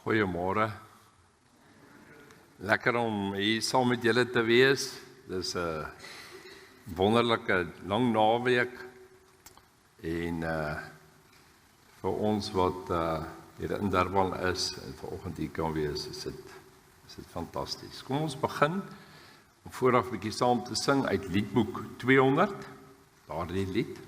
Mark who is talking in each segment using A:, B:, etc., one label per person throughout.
A: Goeiemôre. Lekker om hier saam met julle te wees. Dis 'n wonderlike lang naweek en vir ons wat hier in Durban is en vanoggend hier kan wees, is dit fantasties. Kom ons begin om vooraf 'n bietjie saam te sing uit Liedboek 200, daardie lied.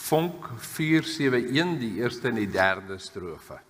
A: Vonk 471, die eerste en die derde strofe.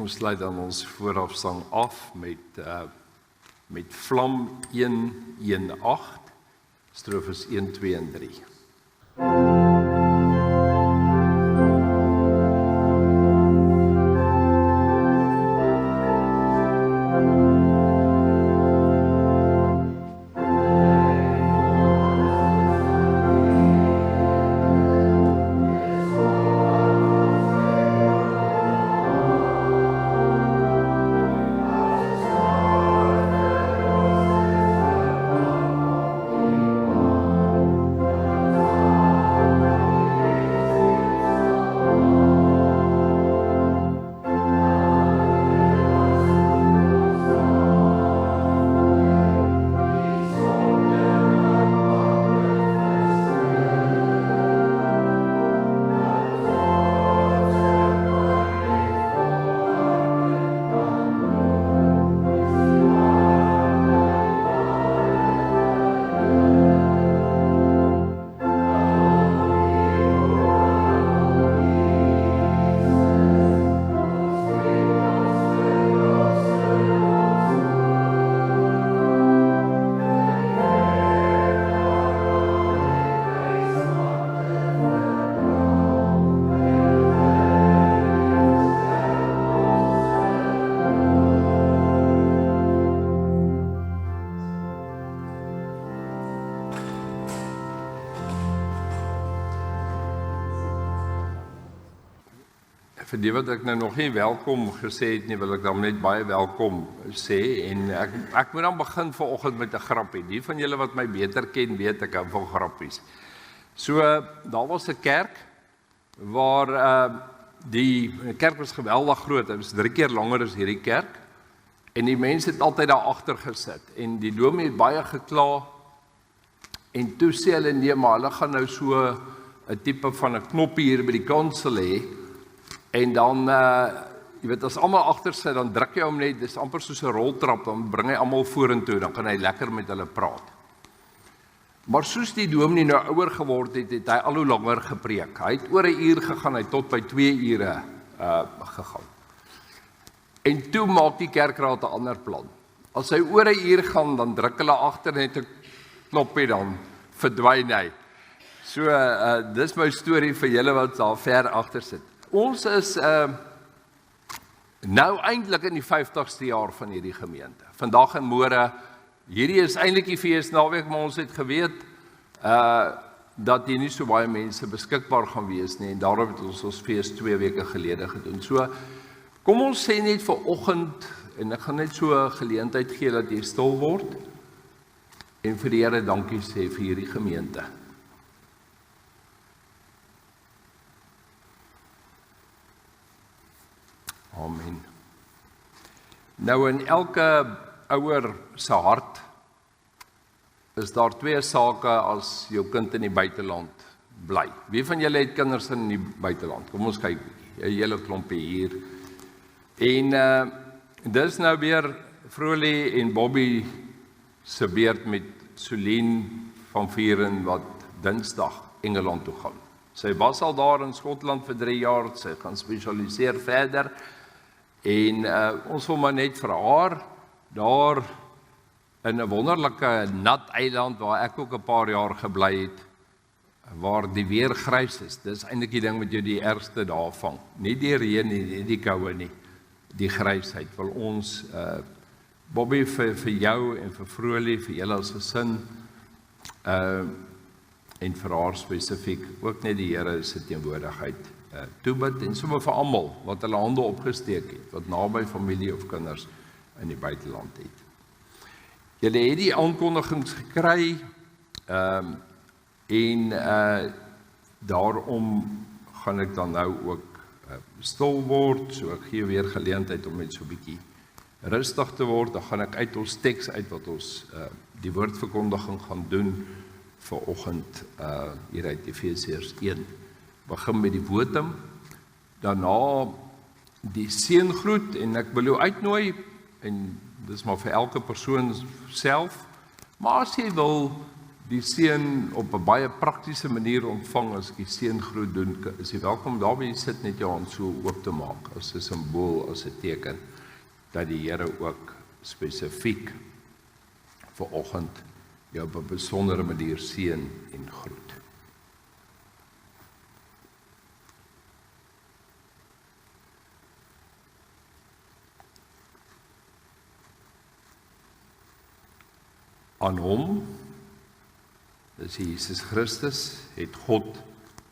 A: Ons sluit dan ons voorafsang af met Vlam 118, strofes 1, 2 en 3. vir die wat ek nou nog nie welkom gesê het nie, wil ek dan net baie welkom sê, en ek moet dan begin vanoggend met 'n grappie. Die van julle wat my beter ken, weet ek hou van grappies. So, daar was 'n kerk, waar die kerk was geweldig groot, het was 3 keer langer as hierdie kerk, en die mense het altyd daar agter gesit, en die dominee het baie gekla, en toe sê hulle, nee, maar hulle gaan nou so 'n tipe van 'n knoppie hier by die kansel hê, en dan, jy weet, as almal agter sit, dan druk jy hom net, dis amper soos 'n roltrap, dan bring hy almal vorentoe, dan kan hy lekker met hulle praat. Maar soos die dominee nou ouer geword het, het hy al hoe langer gepreek. Hy het oor 1 uur gegaan, hy het tot by 2 ure gegaan. En toe maak die kerkraad 'n ander plan. As hy oor 1 uur gaan, dan druk hulle agter net 'n knoppie, dan verdwyn hy. So, dis my storie vir julle wat daar ver agter sit. Ons is nou eintlik in die 50ste jaar van hierdie gemeente. Vandag en môre, hierdie is eintlik die feesnaweek, maar ons het geweet dat hier nie so baie mense beskikbaar gaan wees nie, en daarom het ons fees 2 weke gelede gedoen. So, kom ons sê net vir oggend, en ek gaan net so 'n geleentheid gee dat jy stil word, en vir die Here dankie sê vir hierdie gemeente. Amen. Nou in elke ouer se hart is daar 2 sake as jou kind in die buiteland bly. Wie van julle het kinders in die buiteland? Kom ons kyk, 'n hele klompie hier. En dis nou weer Vrolie en Bobby se beurt met Solien van Vieren wat Dinsdag Engeland toe gaan. Sy was al daar in Skotland vir 3 jaar, sy gaan spesialiseer verder. En ons wil maar net vir haar, daar in 'n wonderlike nat eiland, waar ek ook 'n paar jaar gebly het, waar die weer grys is, dis eintlik die ding wat jou die ergste dae vang. Nie die reën nie, nie die koue nie, die grysheid. Wil ons, Bobby, vir jou en vir Vrolie, vir julle as gesin, en vir haar spesifiek, ook net die Here se teenwoordigheid toebid, en sommer vir almal wat hulle hande opgesteek het, wat naby familie of kinders in die buiteland het. Julle het die aankondigings gekry, en daarom gaan ek dan nou ook stil word, so ek gee weer geleentheid om net so 'n bietjie rustig te word. Dan gaan ek uit ons teks uit wat ons die woordverkondiging gaan doen vir oggend hier uit Efesiërs 1. Begin met die wotum, daarna die seëngroet, en ek wil jou uitnooi, en dis maar vir elke persoon self, maar as jy wil die seën op 'n baie praktiese manier ontvang, as ek die seëngroet doen, is jy welkom daarby sit net jou hand so oop te maak, as 'n simbool, as 'n teken, dat die Here ook spesifiek vir oggend jou op 'n besondere manier seën en groet. Aan hom, dis Jesus Christus, het God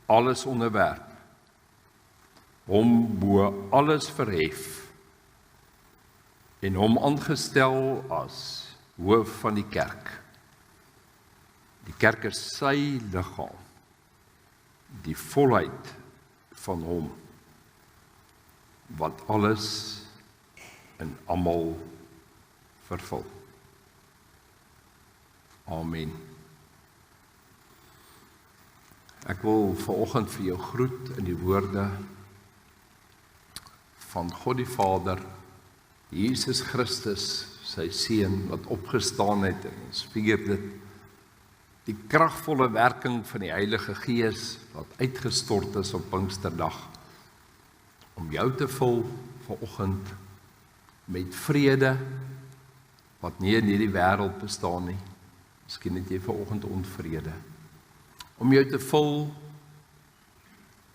A: alles onderwerp, hom bo alles verhef, en hom aangestel as hoof van die kerk. Die kerk is sy liggaam, die volheid van hom, wat alles en almal vervul. Amen. Ek wil vanoggend vir jou groet in die woorde van God die Vader, Jesus Christus, sy Seun wat opgestaan het, en ons vier dit, die kragvolle werking van die Heilige Gees wat uitgestort is op Pinksterdag, om jou te vul vanoggend met vrede wat nie in hierdie wêreld bestaan nie. Miskien het jy vanoggend onvrede. Om jou te vul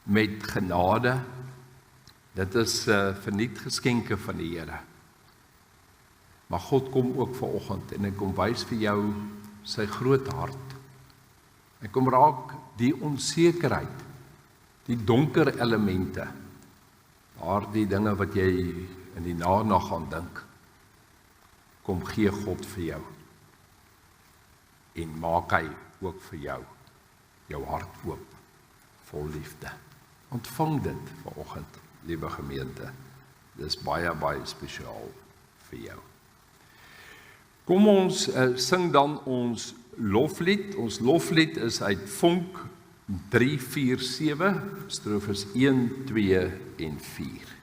A: met genade. Dit is verniet geskenke van die Here. Maar God kom ook vanoggend en hy kom wys vir jou sy groot hart. Hy kom raak die onsekerheid, die donker elemente daardie dinge wat jy in die nag gaan dink, kom gee God vir jou. En maak hy ook vir jou hart oop, vol liefde. Ontvang dit vanoggend, liewe gemeente. Dis baie, baie spesiaal vir jou. Kom ons sing dan ons loflied. Ons loflied is uit Vonk 347, strofes 1, 2 en 4.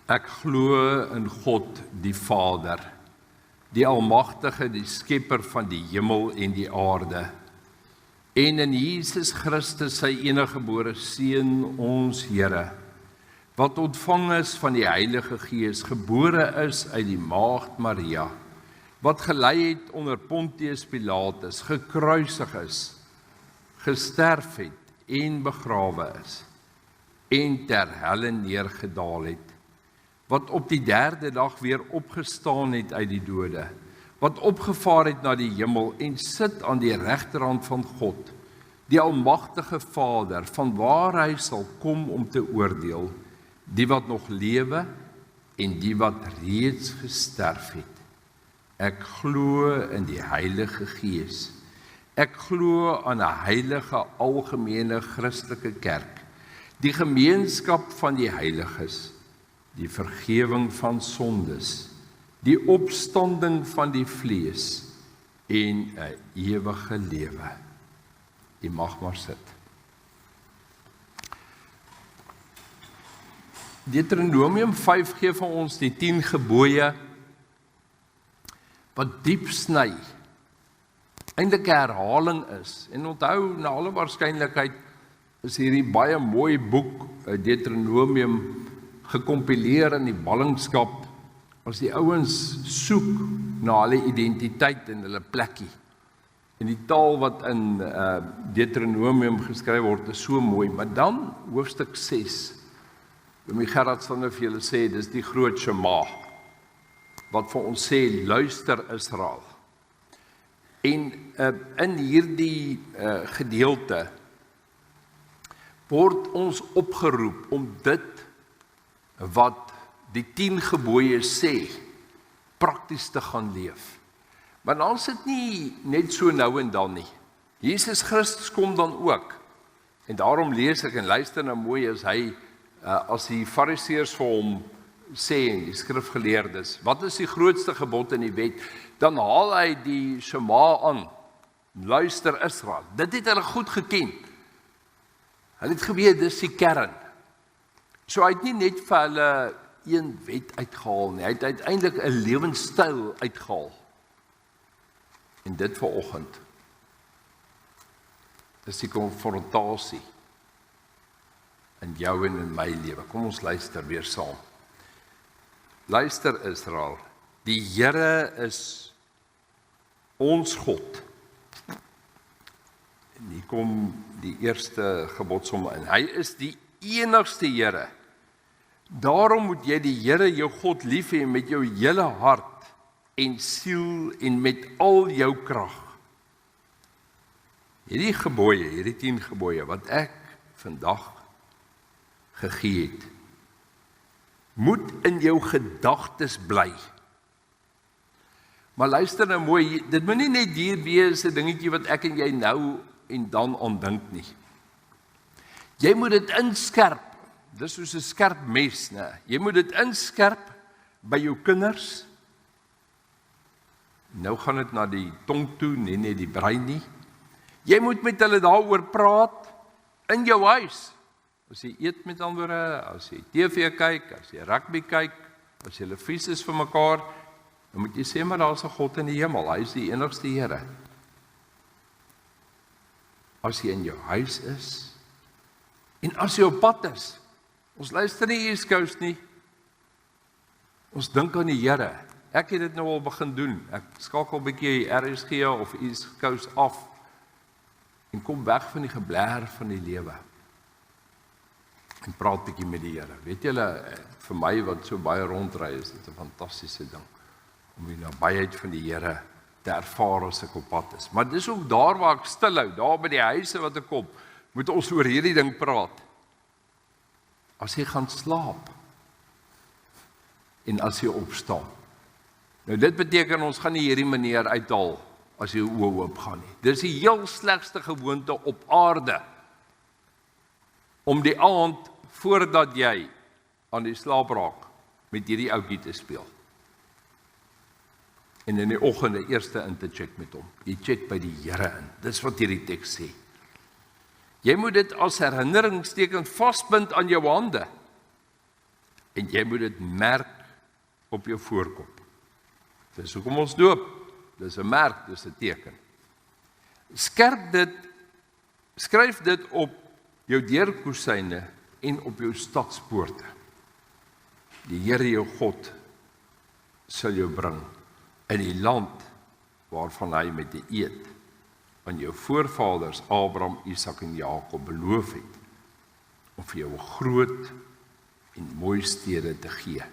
A: Ek glo in God die Vader, die Almagtige, die Skepper van die hemel en die aarde, en in Jesus Christus sy eniggebore Seun, ons Here, wat ontvang is van die Heilige Gees, gebore is uit die Maagd Maria, wat gelei het onder Pontius Pilatus, gekruisig is, gesterf het en begrawe is, en ter helle neergedaal het, wat op die 3de dag weer opgestaan het uit die dode, wat opgevaar het na die hemel en sit aan die regterhand van God, die Almagtige Vader, vanwaar hy sal kom om te oordeel, die wat nog lewe en die wat reeds gesterf het. Ek glo in die Heilige Gees. Ek glo aan 'n heilige algemene Christelike kerk, die gemeenskap van die heiliges, die vergewing van sondes, die opstanding van die vlees en 'n ewige lewe. U mag maar sit. Deuteronomium 5 gee vir ons die 10 gebooie wat diep sny, eintlik 'n herhaling is. En onthou, na alle waarskynlikheid is hierdie baie mooi boek, Deuteronomium, gekompileer in die ballingskap, as die ouens soek na hulle identiteit en hulle plekkie. En die taal wat in Deuteronomium geskryf word, is so mooi, maar dan hoofstuk 6, Dominee Gerard sal nou vir julle sê, dis die groot Shema, wat vir ons sê, luister Israel. En in hierdie gedeelte, word ons opgeroep om dit wat die 10 gebooie sê, prakties te gaan leef. Maar dan sit nie net so nou en dan nie. Jesus Christus kom dan ook. En daarom lees ek en luister nou mooi as hy as die fariseërs vir hom sê, en die skrifgeleerdes, wat is die grootste gebod in die wet, dan haal hy die Shema aan, luister Israel, dit het hulle goed geken, hulle het geweet, dis die kern, so hy het nie net vir hulle een wet uitgehaal nie, hy het uiteindelik 'n lewenstyl uitgehaal, en dit vanoggend, is die konfrontasie, in jou en in my lewe, kom ons luister weer saam, luister Israel, die Here is ons God. En hier kom die eerste gebodsom in. Hy is die enigste Here. Daarom moet jy die Here jou God lief hê met jou hele hart en siel en met al jou krag. Hierdie gebooie, hierdie 10 gebooie wat ek vandag gegee het, moet in jou gedagtes bly. Maar luister nou mooi, dit moet nie net hier wees 'n dingetjie wat ek en jy nou en dan aandink nie. Jy moet dit inskerp, dis soos 'n skerp mes, né? Jy moet dit inskerp by jou kinders. Nou gaan dit na die tong toe, nie net die brein nie. Jy moet met hulle daaroor praat in jou huis. As jy eet met ander, as jy TV kyk, as jy rugby kyk, as jy lief is vir mekaar, dan moet jy sê maar daar is 'n God in die hemel, hy is die enigste Here. As jy in jou huis is, en as jy op pad is, ons luister nie East Coast nie, ons dink aan die Here. Ek het dit nou al begin doen, ek skakel 'n bietjie RSG of East Coast af, en kom weg van die geblær van die lewe, en praat bietjie met die Here. Weet julle, vir my wat so baie rondry is dit 'n fantastiese ding, om die nabyheid van die Here te ervaar as ek op pad is. Maar dis ook daar waar ek stilhou, daar by die huise wat ek kom, moet ons oor hierdie ding praat. As jy gaan slaap, en as jy opstaan. Nou dit beteken ons gaan nie hierdie meneer uithaal, as jy oë oop gaan nie. Dis die heel slegste gewoonte op aarde, om die aand, voordat jy aan die slaap raak, met hierdie ouetjie te speel. En in die oggend die eerste in te check met hom. Jy check by die Here in. Dis wat hierdie teks sê. Jy moet dit as herinneringsteken vasbind aan jou hande. En jy moet dit merk op jou voorkop. Dis hoekom ons doop. Dis 'n merk, dis 'n teken. Skryf dit op jou deurkosyne en op jou stadspoorte. Die Here jou God sal jou bring in die land waarvan hy met 'n eed aan jou voorvaders Abraham, Isak en Jakob beloof het, om vir jou 'n groot en mooi stede te gee,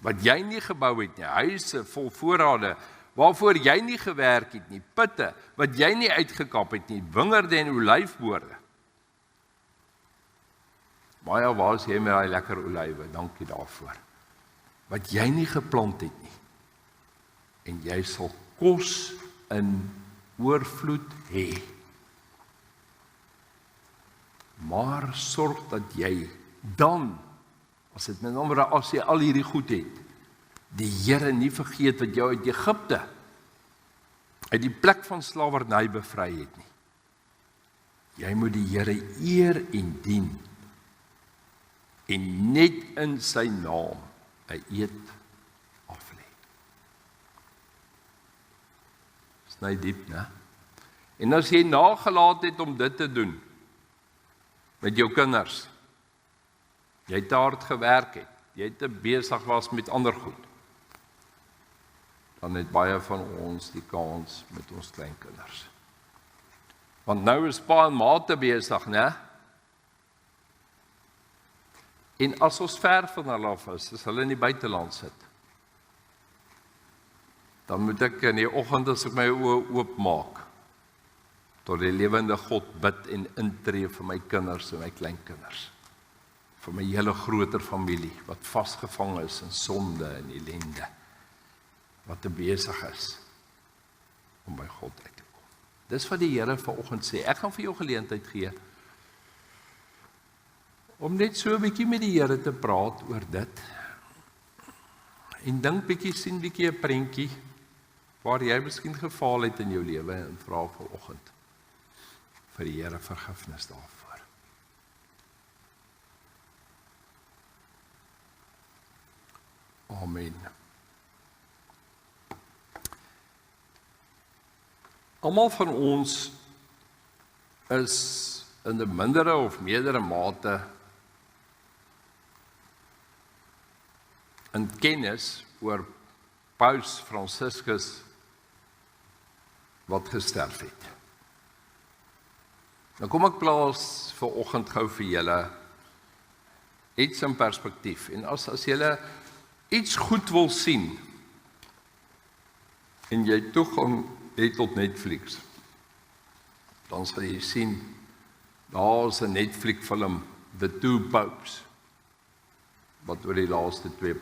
A: wat jy nie gebou het nie, huise vol voorrade, waarvoor jy nie gewerk het nie, putte, wat jy nie uitgekap het nie, wingerde en olyfboorde. Baie, waar is jy met daai lekker olywe? Dankie daarvoor. Wat jy nie geplant het nie. En jy sal kos in oorvloed hê. Maar sorg dat jy dan, as dit met ander as jy al hierdie goed het, die Here nie vergeet wat jou uit Egipte, uit die plek van slawerny bevry het nie. Jy moet die Here eer en dien, en net in sy naam 'n eed aflê. Sny diep, né? En as jy nagelaat het om dit te doen, met jou kinders, jy het hard gewerk het, jy het te besig was met ander goed, dan het baie van ons die kans met ons kleinkinders. Want nou is pa en ma te besig, né? En as ons ver van hulle af is, as hulle in die buiteland sit, dan moet ek in die oggend as ek my oë oopmaak, tot die lewende God bid en intree vir my kinders en my kleinkinders, vir my hele groter familie, wat vasgevang is in sonde en ellende, wat te besig is, om by God uit te kom. Dis wat die Here vanoggend sê, ek gaan vir jou geleentheid gee, om net so 'n bietjie met die Here te praat oor dit. En dink bietjie, sien bietjie 'n prentjie waar jy miskien gefaal het in jou lewe en vra vanoggend vir die Here vergifnis daarvoor. Amen. Almal van ons is in 'n mindere of meerdere mate in kennis oor Paus Franciscus wat gesterf het. Nou kom ek plaas vanoggend gou vir julle iets in perspektief. En as julle iets goed wil sien en jy toegang het tot Netflix, dan sal jy sien, daar is 'n Netflix film, The Two Popes, wat oor die laaste 2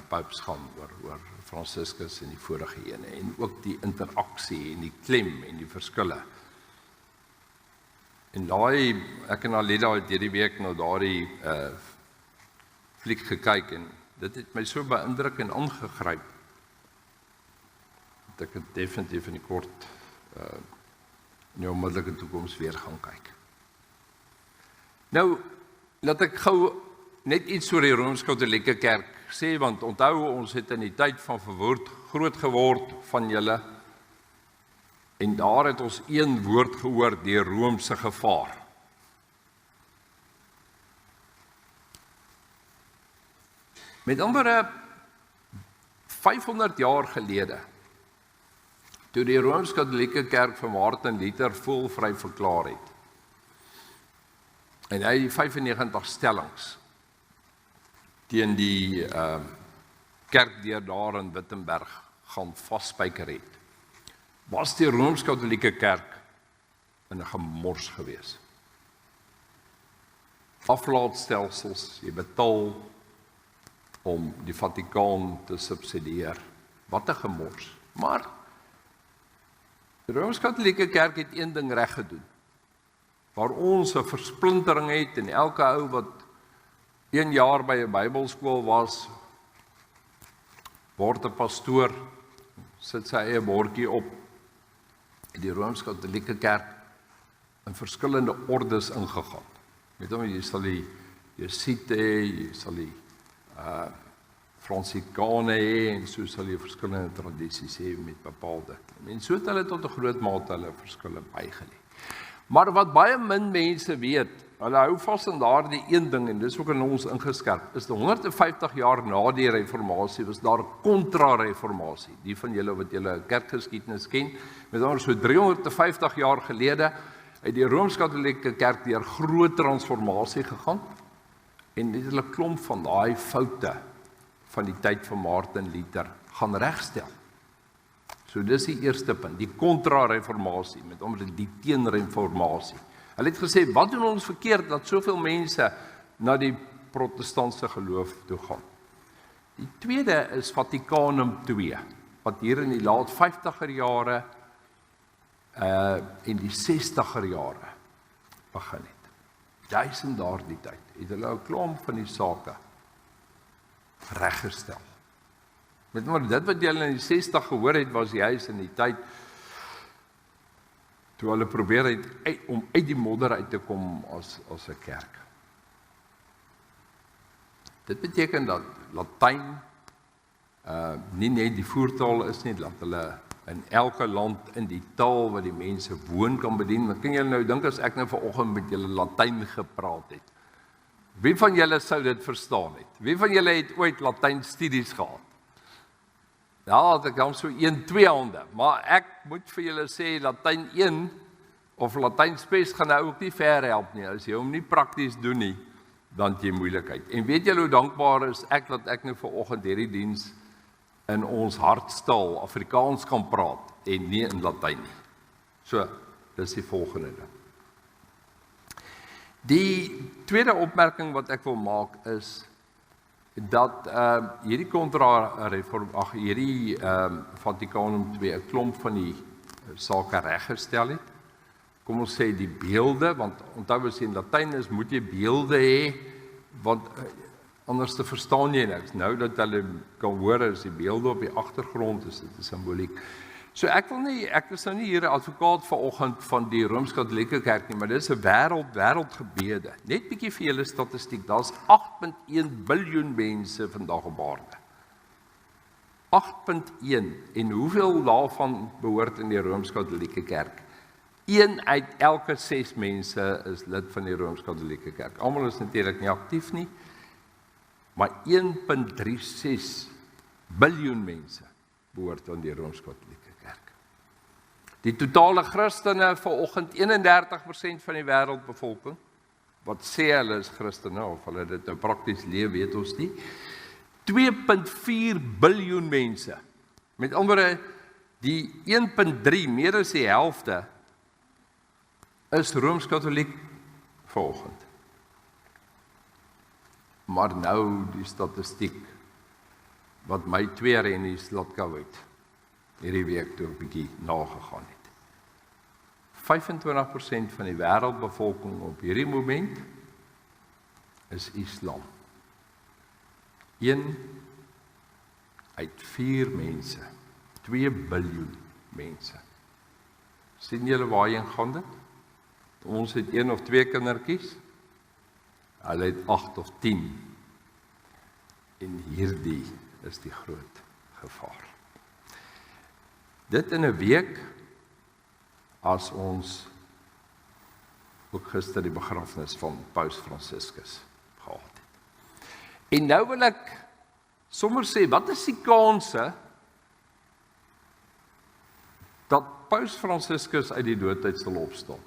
A: popes gaan, oor Franciscus en die vorige ene, en ook die interaksie en die klem en die verskille. En ek en Alida het hierdie week nou daardie fliek gekyk, en dit het my so beïndruk en aangegryp, dat ek het definitief in die kort in die onmiddellike toekoms weer gaan kyk. Nou, laat ek gou net iets oor die Rooms-Katolieke Kerk sê, want onthou, ons het in die tyd van verwoord groot geword van julle, en daar het ons een woord gehoor, die Roomse gevaar. Met andere 500 jaar gelede, toe die Rooms-Katolieke Kerk van Martin Luther voelvry verklaar het, en hy die 95 stellings teen die kerkdeur daar in Wittenberg gaan vasspyker het, was die Rooms-Katolieke Kerk in 'n gemors gewees. Aflaatstelsels, jy betaal om die Vatikaan te subsidieer. Wat 'n gemors. Maar die Rooms-Katolieke Kerk het een ding reg gedoen, waar ons 'n versplintering het, en elke ou wat 1 jaar by 'n Bybelskool was, word 'n pastoor, sit sy eie bordjie op. Die Rooms-Katolieke Kerk in verskillende ordes ingegaan. Jy sal die Jesuite hê, jy sal die Fransikane hê, en so sal jy verskillende tradisies hê met bepaalde. En so het hulle tot 'n groot mate hulle verskille bygelê. Maar wat baie min mense weet, hulle hou vas aan daardie een ding, en dis ook in ons ingeskerp, is 150 jaar na die reformatie, was daar 'n kontra-reformatie. Die van julle wat julle kerkgeskiedenis ken, met anders so 350 jaar gelede, het die Rooms-Katolieke Kerk deur groot transformasie gegaan, en het hulle klomp van daai foute van die tyd van Martin Luther gaan regstel. So dis die eerste punt, die kontra-reformatie, met omdat die teenreformatie. Hulle het gesê, wat doen ons verkeerd, dat soveel mense na die protestantse geloof toe gaan. Die tweede is Vatikanum II, wat hier in die laat 50er jare en die 60er jare begin het. Juis in daardie tyd het hulle 'n klomp van die sake reggestel. Met maar dit wat julle in die 60 gehoor het, was juis in die tyd toe hulle probeer het om uit die modder uit te kom as 'n kerk. Dit beteken dat Latyn nie net die voertaal is nie, dat hulle in elke land in die taal wat die mense woon kan bedien. Maar kan julle nou dink as ek nou vanoggend met julle Latyn gepraat het? Wie van julle sou dit verstaan het? Wie van julle het ooit Latyn studies gehad? Ja, ek kan so 1-2 hande, maar ek moet vir julle sê, Latyn 1 of Latyn spes gaan nou ook nie ver help nie. As jy hom nie prakties doen nie, dan het jy moeilikheid. En weet julle hoe dankbaar is ek dat ek nou vanoggend hierdie diens in ons hartstaal Afrikaans kan praat en nie in Latyn nie. So, dis die volgende ding. Die tweede opmerking wat ek wil maak is dat hierdie Vatikanum II 'n klomp van die sake reggestel het. kom ons sê die beelde, want onthou as jy in Latyn is, moet jy beelde hê, want anders te verstaan jy niks. Nou dat hulle kan hoor as die beelde op die agtergrond is, dit is simboliek. So ek is nou nie hier 'n advokaat vanoggend van die Rooms-Katolieke Kerk nie, maar dit is 'n wêreldgebede. Net bietjie vir julle statistiek, daar's 8.1 biljoen mense vandag op aarde. 8.1, en hoeveel daarvan behoort in die Rooms-Katolieke Kerk? 1 uit elke 6 mense is lid van die Rooms-Katolieke Kerk. Almal is natuurlik nie aktief nie, maar 1.36 biljoen mense behoort aan die Rooms-Katolieke Kerk. Die totale Christene vanoggend 31% van die wêreldbevolking, wat sê hulle is Christene, of hulle dit nou prakties leef, weet ons nie. 2.4 biljoen mense. Met ander, die 1.3, meer as die helfte, is Rooms-Katoliek vanoggend. Maar nou die statistiek, wat my 2 rennies laat kou het, hierdie week toe 'n bietjie nagegaan het. 25% van die wêreldbevolking op hierdie moment is Islam. 1 uit 4 mense, 2 biljoen mense. Sien julle waarheen gaan dit? Ons het 1 of 2 kindertjies, hulle het 8 of 10. En hierdie is die groot gevaar. Dit in 'n week, as ons ook gister die begrafnis van Paus Franciscus gehad het. En nou wil ek sommer sê, wat is die kanse dat Paus Franciscus uit die dood sal opstaan?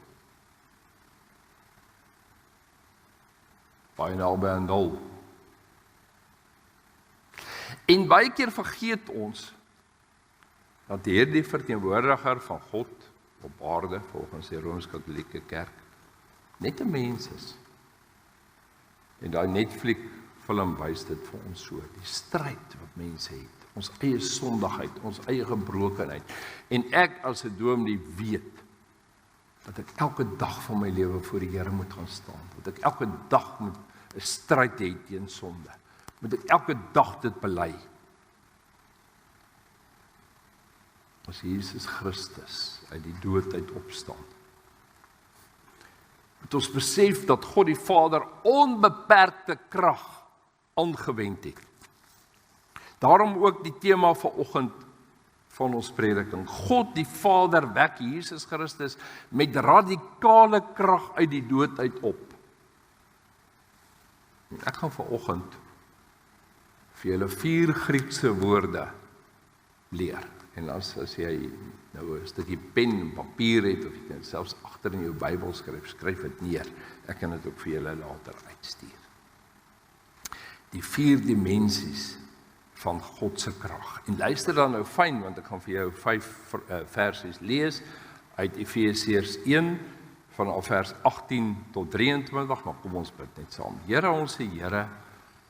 A: Baie naby aan 0. En baie keer vergeet ons dat hierdie verteenwoordiger van God op aarde, volgens die Rooms-Katolieke Kerk, net 'n mens is. En daai Netflix film wys dit vir ons so, die stryd wat mense het, ons eie sondigheid, ons eie gebrokenheid. En ek as 'n dominee weet dat ek elke dag van my lewe voor die Here moet gaan staan, dat ek elke dag moet 'n stryd hê teen sonde, moet ek elke dag dit bely. As Jesus Christus uit die dood uit opstaan, moet ons besef dat God die Vader onbeperkte krag aangewend het. Daarom ook die tema vanoggend van ons prediking. God die Vader wek Jesus Christus met radikale krag uit die dood uit op. En ek gaan vanoggend vir julle 4 Griekse woorde leer. En as jy nou 'n stukkie pen en papier het, of jy kan selfs agter in jou Bybel skryf dit neer. Ek kan dit ook vir julle later uitstuur. Die 4 dimensies van God se krag. En luister dan nou fyn, want ek gaan vir jou 5 versies lees uit Efesiërs 1 vanaf vers 18 tot 23, maar kom ons bid net saam. Here, ons sê Here,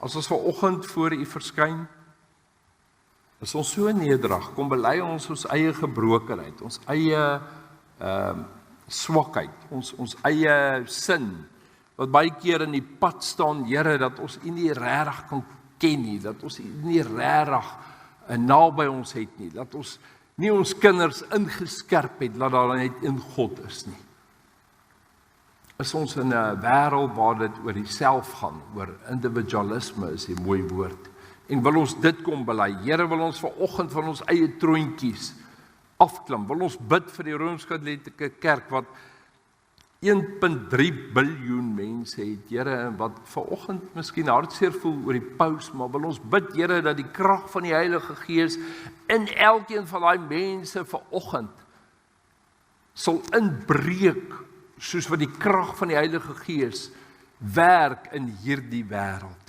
A: as ons vanoggend voor U verskyn, is ons so nederig, kom bely ons eie gebrokenheid, ons eie swakheid, ons eie sin, wat baie keer in die pad staan, Here, dat ons U nie regtig kan ken nie, dat ons U nie regtig naby ons het nie, dat ons nie ons kinders ingeskerp het, dat daar net een God is nie. Is ons in 'n wêreld waar dit oor die self gaan, oor individualisme is die mooi woord, en wil ons dit kom bely. Here, wil ons vanoggend van ons eie troontjies afklim, wil ons bid vir die Rooms-Katolieke Kerk, wat 1.3 biljoen mense het, Here, wat vanoggend miskien hartseer voel oor die paus, maar wil ons bid, Here, dat die krag van die Heilige Gees in elkeen van daai mense vanoggend sal inbreek, soos wat die krag van die Heilige Gees werk in hierdie wêreld.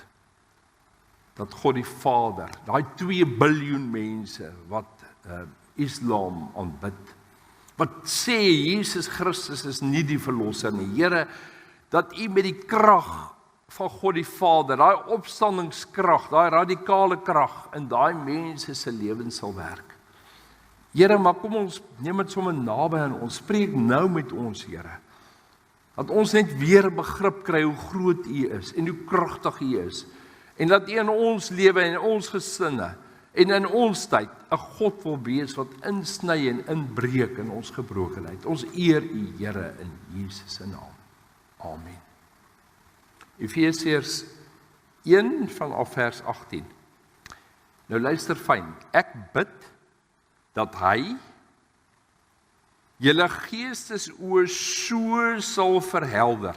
A: Dat God die Vader, daai 2 biljoen mense wat Islam aanbid, wat sê Jesus Christus is nie die verlosser nie. Here, dat U met die krag van God die Vader, daai opstandingskrag, daai radikale krag in daai mense se lewens sal werk. Here, maar kom ons neem dit sommer naby aan ons, spreek nou met ons, Here. Dat ons net weer begrip kry hoe groot U is en hoe kragtig U is. En dat U in ons lewe en in ons gesinne en in ons tyd 'n God wil wees wat insny en inbreek in ons gebrokenheid. Ons eer U, Here, in Jesus se naam. Amen. Efesiërs 1 vanaf vers 18. Nou luister fyn. Ek bid dat hy julle geestesoë so sal verhelder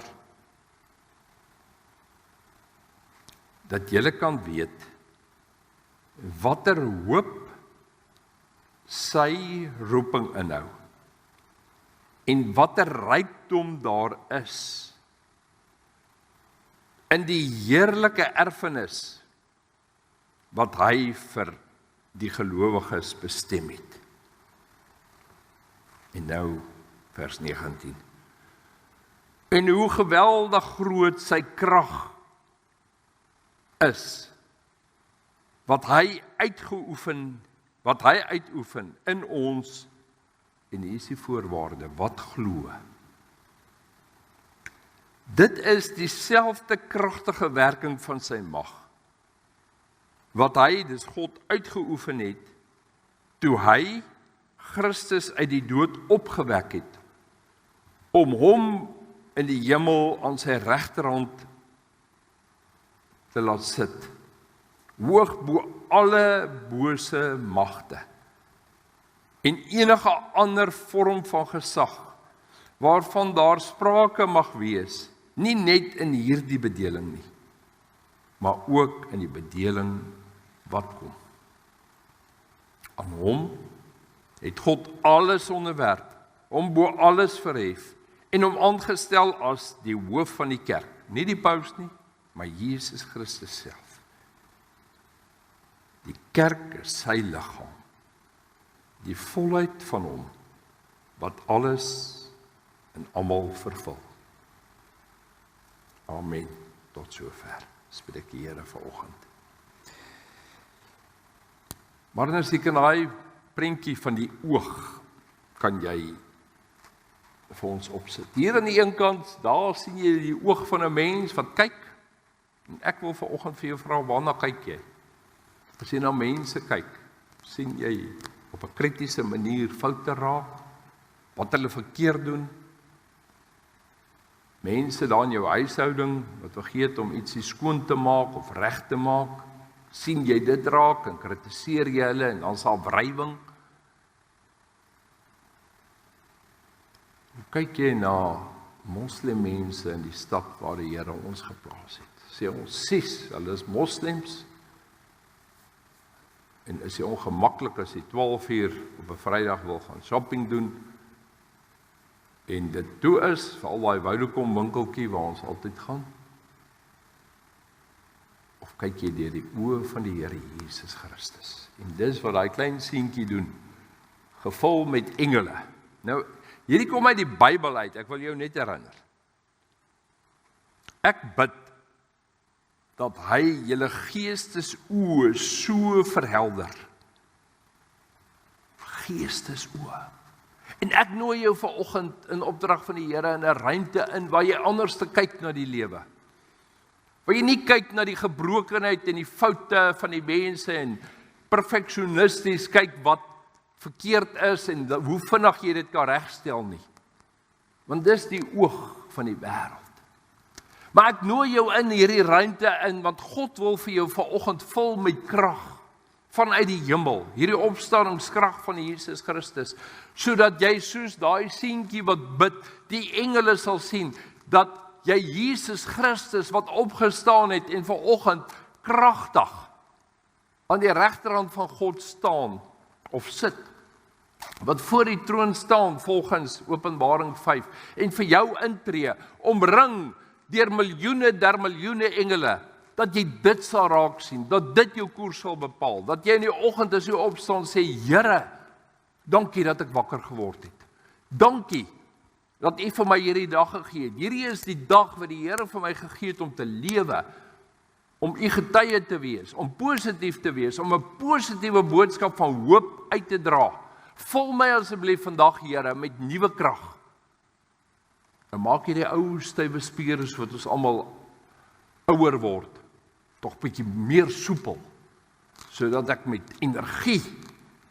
A: dat julle kan weet watter hoop sy roeping inhou en watter rykdom daar is in die heerlike erfenis wat hy vir die gelowiges bestem het. En nou vers 19. En hoe geweldig groot sy krag is, wat hy uitoefen in ons, en hier is die voorwaarde, wat glo. Dit is dieselfde kragtige werking van sy mag, wat hy, dis God, uitgeoefen het, toe hy Christus uit die dood opgewek het, om hom in die hemel aan sy regterhand te laat sit, hoog bo alle bose magte, en enige ander vorm van gesag, waarvan daar sprake mag wees, nie net in hierdie bedeling nie, maar ook in die bedeling wat kom. Aan hom het God alles onderwerp, hom bo alles verhef, en hom aangestel as die hoof van die kerk, nie die paus nie, maar Jesus Christus self. Die kerk is sy liggaam, die volheid van hom, wat alles en almal vervul. Amen, tot sover, spreek die Here vanoggend. Maar dan is in daai prentjie van die oog, kan jy vir ons opsit. Hier aan die een kant, daar sien jy die oog van 'n mens wat kyk, en ek wil vanoggend vir jou vra, waarna kyk jy? As jy na mense kyk, sien jy op 'n kritiese manier foute raak, wat hulle verkeerd doen, mense daar in jou huishouding, wat vergeet om ietsie skoon te maak of reg te maak, sien jy dit raak en kritiseer jy hulle en dan is daar wrywing. Kyk jy na moslimmense in die stad waar die Here ons geplaas het. Sê ons 6, hulle is moslems, en is jy ongemaklik as jy 12 uur op 'n Vrydag wil gaan shopping doen, en dit toe is, vir al daai Vodacom winkeltjie waar ons altyd gaan, of kyk jy deur die oë van die Here Jesus Christus, en dis wat daai klein seentjie doen, gevul met engele. Nou, hierdie kom uit die Bybel uit, ek wil jou net herinner. Ek bid dat hy julle geestesoë so verhelder. Geestesoë. En ek nooi jou vanoggend in opdrag van die Here in 'n ruimte in waar jy anders te kyk na die lewe. Waar jy nie kyk na die gebrokenheid en die foute van die mense en perfeksionisties kyk wat verkeerd is en hoe vinnig jy dit kan regstel nie. Want dis die oog van die wêreld. Maar ek nooi jou in hierdie ruimte in, want God wil vir jou vanoggend vul met krag vanuit die hemel, hierdie opstandingskrag van Jesus Christus, sodat jy soos daai seentjie wat bid, die engele sal sien, dat jy Jesus Christus wat opgestaan het en vanoggend kragtig aan die regterhand van God staan, of sit, wat voor die troon staan volgens Openbaring 5, en vir jou intree, omring deur miljoene der miljoene engele, dat jy dit sal raak sien, dat dit jou koers sal bepaal, dat jy in die oggend as jy opstaan sê, Here, dankie dat ek wakker geword het, dankie dat U vir my hierdie dag gegee het, hierdie is die dag wat die Here vir my gegee het om te lewe, om U getuie te wees, om positief te wees, om 'n positiewe boodskap van hoop uit te dra, Vul my asseblief vandag, Here, met nuwe krag. En maak jy die ou stywe spiere, wat ons almal ouer word, tog bietjie meer soepel, sodat ek met energie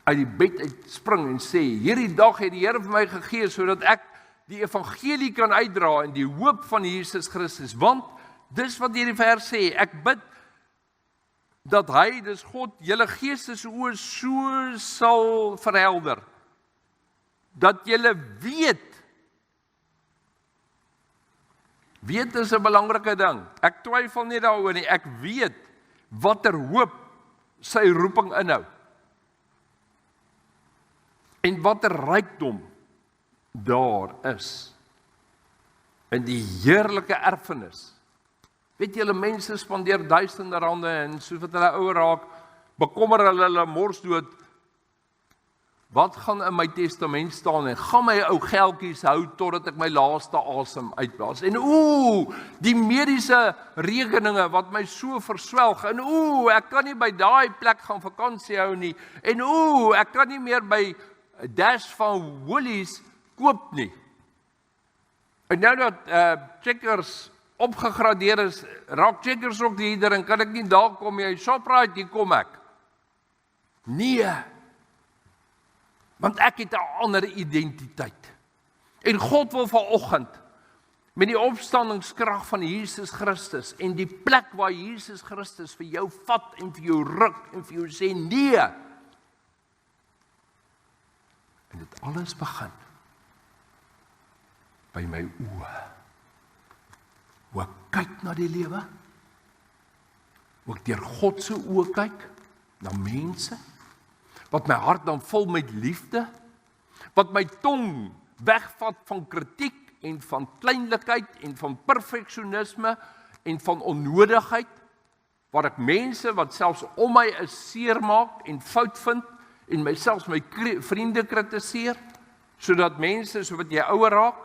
A: uit die bed uitspring en sê, hierdie dag het die Here vir my gegee, sodat ek die evangelie kan uitdra en die hoop van Jesus Christus, want dis wat hierdie vers sê, ek bid dat hy, dis God, julle geestesoë so sal verhelder, dat julle weet is 'n belangrike ding, ek twyfel nie daaroor nie, ek weet watter hoop sy roeping inhou, en watter rykdom daar is, in die heerlike erfenis. Weet julle, mense spandeer duisende rande, en soos wat hulle ouer raak, bekommer hulle mors dood, wat gaan in my testament staan, en gaan my ou geldjies hou, totdat ek my laaste asem uitblaas, en die mediese rekeninge, wat my so verswelg, en ek kan nie by daai plek gaan vakansie hou nie, en ek kan nie meer by Dash van Woolies koop nie. En nou dat Checkers opgegradeer is, raak Checkers ook dierder, en kan ek nie daar kom jy, Shoprite, hier kom ek. Nee, want ek het 'n ander identiteit. En God wil vanoggend, met die opstandingskrag van Jesus Christus, en die plek waar Jesus Christus vir jou vat, en vir jou ruk, en vir jou sê, nee. En dit alles begin by my oë. Hoe ek kyk na die lewe, hoe ek deur God se oë kyk na mense, wat my hart dan vol met liefde, wat my tong wegvat van kritiek en van kleinlikheid en van perfeksionisme en van onnodigheid, waar ek mense wat selfs om my is seermaak en fout vind en myself my vriende kritiseer, sodat mense, so wat jy ouer raak,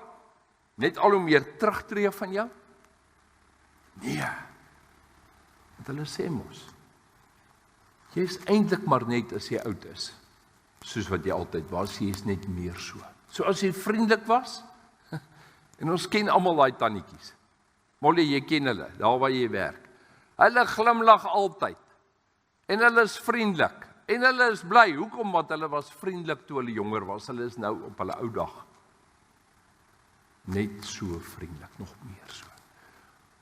A: net al hoe meer terugtree van jou? Nee, want hulle sê mos, jy is eintlik maar net as jy oud is, soos wat jy altyd was, jy is net meer so. So as jy vriendelik was, en ons ken almal daai tannetjies, Molly, jy ken hulle, daar waar jy werk, hulle glimlag altyd, en hulle is vriendelik, en hulle is bly, hoekom? Want hulle was vriendelik toe hulle jonger was, hulle is nou op hulle ou dag, net so vriendelik, nog meer so.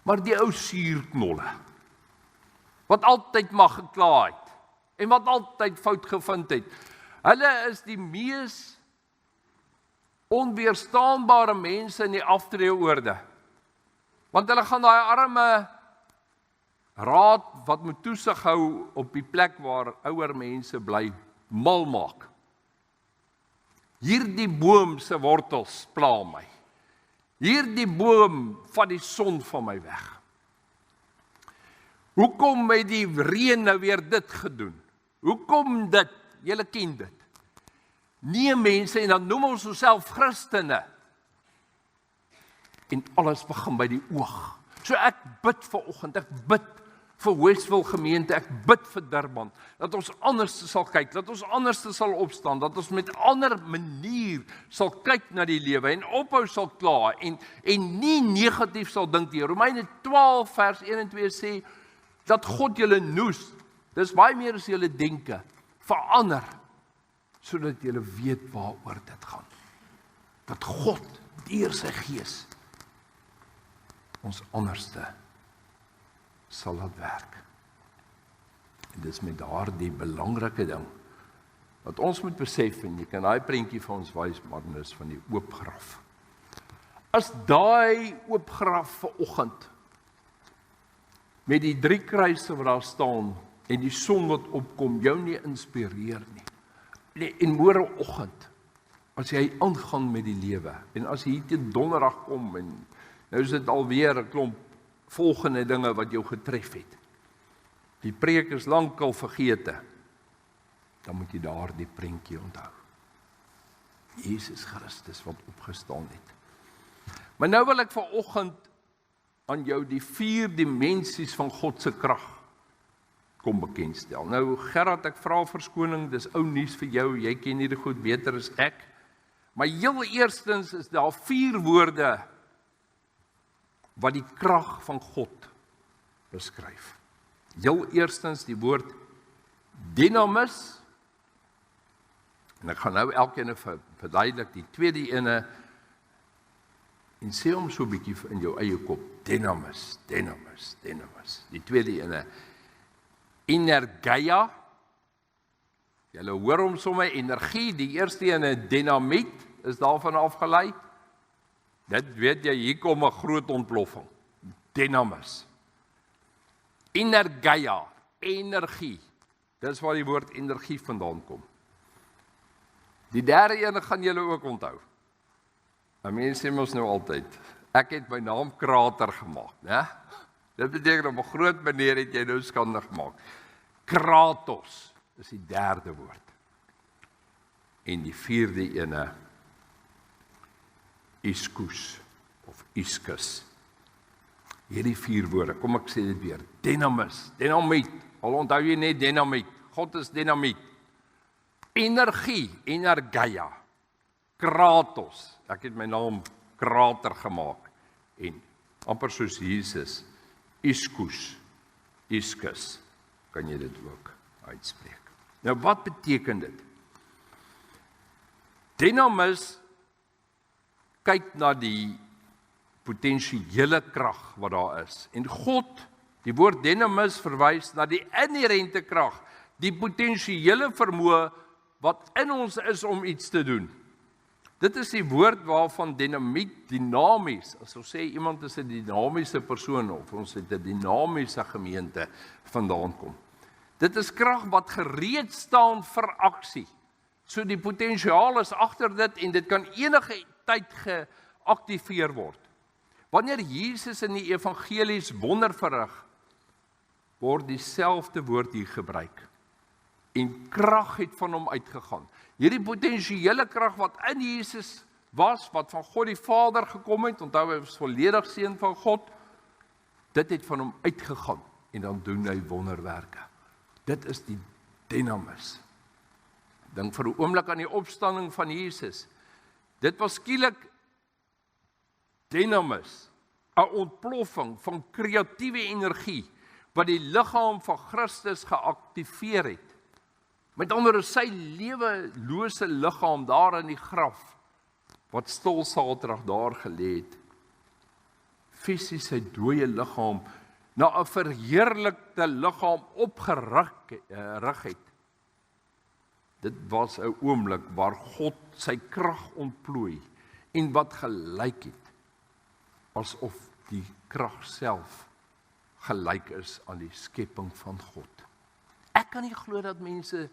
A: Maar die ou suurknolle, wat altyd mag gekla het, en wat altyd fout gevind het, hulle is die mees onweerstaanbare mense in die aftreeoorde. Want hulle gaan daai arme raad wat moet toesig hou op die plek waar ouer mense bly, mal maak. Hierdie boom se wortels pla my. Hierdie boom vat die son van my weg. Hoekom het die reën nou weer dit gedoen? Hoekom dit? Julle ken dit. Nee mense, en dan noem ons onsself Christene. En alles begin by die oog. So ek bid vanoggend, ek bid vir Westville gemeente, ek bid vir Durban, dat ons anders sal kyk, dat ons anders sal opstaan, dat ons met 'n ander manier sal kyk na die lewe, en ophou sal kla, en nie negatief sal dink nie. Romeine 12 vers 1 en 2 sê, dat God julle noes, dis baie meer as julle denke, verander, sodat julle weet waaroor dit gaan. Dat God, deur sy gees, ons anderste sal laat werk. En dis met daardie belangrike ding, wat ons moet besef, en jy kan daai prentjie vir ons wys, Magnus, van die oop graf. As daai oop graf vanoggend, met die 3 kruise wat daar staan, en die son wat opkom, jou nie inspireer nie. En môreoggend, as jy aangaan met die lewe, en as jy hier teen donderdag kom, en nou is dit alweer 'n klomp volgende dinge wat jou getref het. Die preek is lankal vergete. Dan moet jy daardie prentjie onthou. Jesus Christus wat opgestaan het. Maar nou wil ek vanoggend aan jou die 4 dimensies van God se krag kom bekendstel. Nou Gerard, ek vra verskoning, dis ou nuus vir jou, jy ken hierdie goed beter as ek. Maar heel eerstens is daar 4 woorde wat die krag van God beskryf. Heel eerstens die woord dynamis, en ek gaan nou elkeen verduidelik, die tweede ene, en sê hom so 'n bietjie in jou eie kop, dynamis. Die tweede ene, energia, julle hoor hom sommer, energie, die eerste ene, dynamiet, is daarvan afgelei. Dit weet jy, hier kom 'n groot ontploffing. Dynamis. Energia, energie. Dis waar die woord energie vandaan kom. Die derde ene gaan julle ook onthou. Mense sê mos nou altyd, ek het my naam krater gemaak, né? Dit beteken op 'n groot manier het jy nou skande gemaak. Kratos is die derde woord. En die vierde ene, iskus of iskus. Hierdie 4 woorde, kom ek sê dit weer, dynamis, dynamiet, al onthou jy net dynamiet, God is dynamiet. Energie, energia, kratos, ek het my naam krater gemaak, en amper soos Jesus, iskus, kan jy dit ook uitspreek. Nou wat beteken dit? Dynamis kyk na die potensiële krag wat daar is. En God, die woord dynamis verwys na die inherente krag, die potensiële vermoë wat in ons is om iets te doen. Dit is die woord waarvan dynamiek, dinamies, as ons sê iemand is 'n dinamiese persoon of ons het 'n dinamiese gemeente vandaan kom. Dit is krag wat gereed staan vir aksie. So die potensiaal is agter dit en dit kan enige tyd geaktiveer word. Wanneer Jesus in die evangelies wonder verrig, word dieselfde woord hier gebruik. En krag het van hom uitgegaan. Hierdie potensiële krag wat in Jesus was, wat van God die Vader gekom het, onthou hy was volledig seun van God, dit het van hom uitgegaan en dan doen hy wonderwerke. Dit is die dynamis. Dink vir 'n oomblik aan die opstanding van Jesus. Dit was skielik dynamis, 'n ontploffing van kreatiewe energie wat die liggaam van Christus geaktiveer het. Met ander woorde, sy lewelose liggaam daar in die graf, wat stil Saterdag daar gelê het, fisies sy dooie liggaam na 'n verheerlikte liggaam opgerig het. Dit was 'n oomblik waar God sy krag ontplooi en wat gelyk het asof die krag self gelyk is aan die skepping van God. Ek kan nie glo dat mense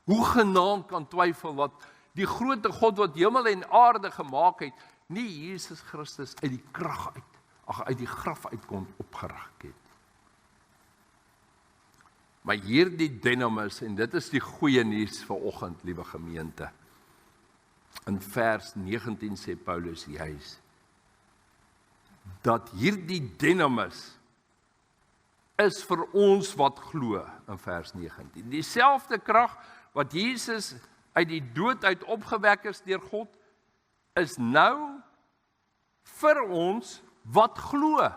A: hoegenaamd kan twyfel wat die grootte God wat hemel en aarde gemaak het, nie Jesus Christus uit die krag uit die graf uit kon opgerig het. Maar hierdie dynamis, en dit is die goeie nuus vanoggend, liewe gemeente. In vers 19 sê Paulus juis, dat hierdie dynamis is vir ons wat glo, in vers 19. Dieselfde krag wat Jesus uit die dood uit opgewek is deur God, is nou vir ons wat glo.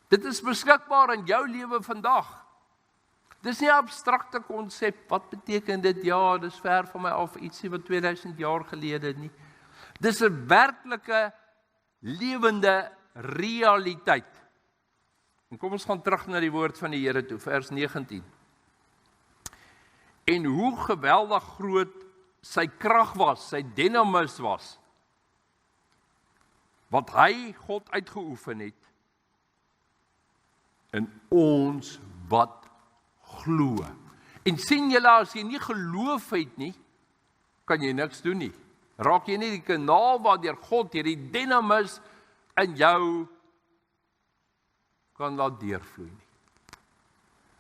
A: Dit is beskikbaar in jou lewe vandag. Dis nie 'n abstrakte konsep, wat beteken dit? Ja, dis ver van my af, ietsie wat 2000 jaar gelede nie. Dis 'n werklike, lewende realiteit. En kom ons gaan terug na die woord van die Here toe, vers 19. En hoe geweldig groot sy krag was, sy dynamis was, wat hy, God, uitgeoefen het, in ons wat glo. En sien julle, as jy nie geloof het nie, kan jy niks doen nie. Raak jy nie die kanaal waardeur God hierdie dynamis in jou kan laat deurvloei nie.